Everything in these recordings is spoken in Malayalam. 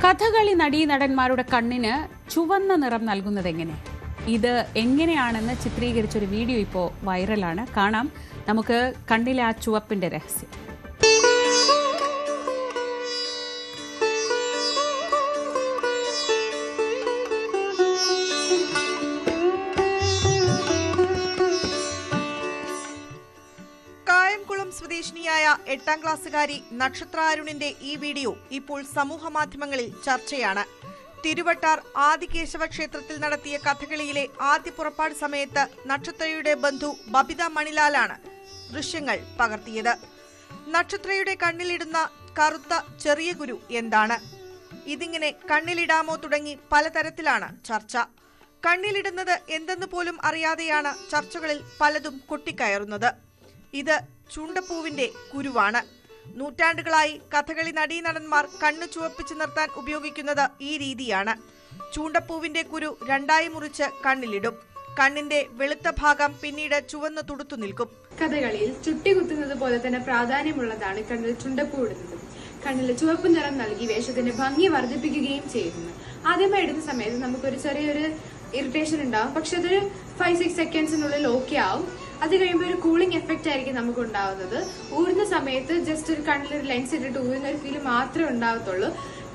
കഥകളി നടീനടന്മാരുടെ കണ്ണിന് ചുവന്ന നിറം നൽകുന്നത് എങ്ങനെ? ഇത് എങ്ങനെയാണെന്ന് ചിത്രീകരിച്ചൊരു വീഡിയോ ഇപ്പോൾ വൈറലാണ്. കാണാം നമുക്ക് കണ്ണിലെ ആ ചുവപ്പിന്റെ രഹസ്യം. കായംകുളം സ്വദേശിനിയായ 8ാം ക്ലാസ്സുകാരി നക്ഷത്ര അരുണിന്റെ ഈ വീഡിയോ ഇപ്പോൾ സമൂഹമാധ്യമങ്ങളിൽ ചർച്ചയാണ്. തിരുവട്ടാർ ആദികേശവ ക്ഷേത്രത്തിൽ നടത്തിയ കഥകളിയിലെ ആദ്യ പുറപ്പാട് സമയത്ത് നക്ഷത്രയുടെ ബന്ധു ബബിത മണിലാലാണ് ദൃശ്യങ്ങൾ പകർത്തിയത്. നക്ഷത്രയുടെ കണ്ണിലിടുന്ന കറുത്ത ചെറിയ കുരു എന്താണ്? ഇതിങ്ങനെ കണ്ണിലിടാമോ തുടങ്ങി പലതരത്തിലാണ് ചർച്ച. കണ്ണിലിടുന്നത് എന്തെന്ന് പോലും അറിയാതെയാണ് ചർച്ചകളിൽ പലതും കൊട്ടിക്കയറുന്നത്. ഇത് ചൂണ്ടപ്പൂവിന്റെ കുരുവാണ്. നൂറ്റാണ്ടുകളായി കഥകളി നടീനടന്മാർ കണ്ണു ചുവപ്പിച്ചു നിർത്താൻ ഉപയോഗിക്കുന്നത് ഈ രീതിയാണ്. ചൂണ്ടപ്പൂവിന്റെ കുരു രണ്ടായി മുറിച്ച് കണ്ണിലിടും. കണ്ണിന്റെ വെളുത്ത ഭാഗം പിന്നീട് ചുവന്ന് തുടുത്തു നിൽക്കും. കഥകളിയിൽ ചുട്ടി കുത്തുന്നത് പോലെ തന്നെ പ്രാധാന്യമുള്ളതാണ് കണ്ണിൽ ചുണ്ടപ്പൂ ഇടുന്നത്. കണ്ണിൽ ചുവപ്പ് നിറം നൽകി വേഷത്തിന്റെ ഭംഗി വർദ്ധിപ്പിക്കുകയും ചെയ്യുന്നു. ആദ്യമായി ഇടുന്ന സമയത്ത് നമുക്കൊരു ചെറിയൊരു ഇറിറ്റേഷൻ ഉണ്ടാവും, പക്ഷെ അതൊരു 5-6 സെക്കൻഡ്സിനുള്ളിൽ ഓക്കെ ആവും. അത് കഴിയുമ്പോൾ ഒരു കൂളിംഗ് എഫക്റ്റ് ആയിരിക്കും നമുക്ക് ഉണ്ടാവുന്നത്. ഊരുന്ന സമയത്ത് ജസ്റ്റ് ഒരു കണ്ണിലൊരു ലെൻസ് ഇട്ടിട്ട് ഊരുന്ന ഒരു ഫീൽ മാത്രമേ ഉണ്ടാവത്തുള്ളൂ.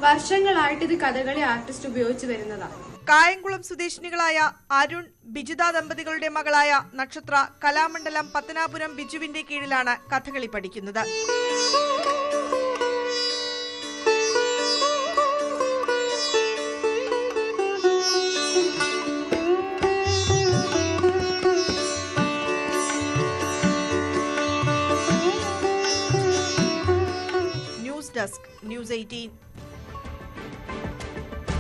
വർഷങ്ങളായിട്ട് ഇത് കഥകളി ആർട്ടിസ്റ്റ് ഉപയോഗിച്ച് വരുന്നതാണ്. കായംകുളം സ്വദേശിനികളായ അരുൺ ബിജിത ദമ്പതികളുടെ മകളായ നക്ഷത്ര കലാമണ്ഡലം പത്തനാപുരം ബിജുവിന്റെ കീഴിലാണ് കഥകളി പഠിക്കുന്നത്. News desk, News 18.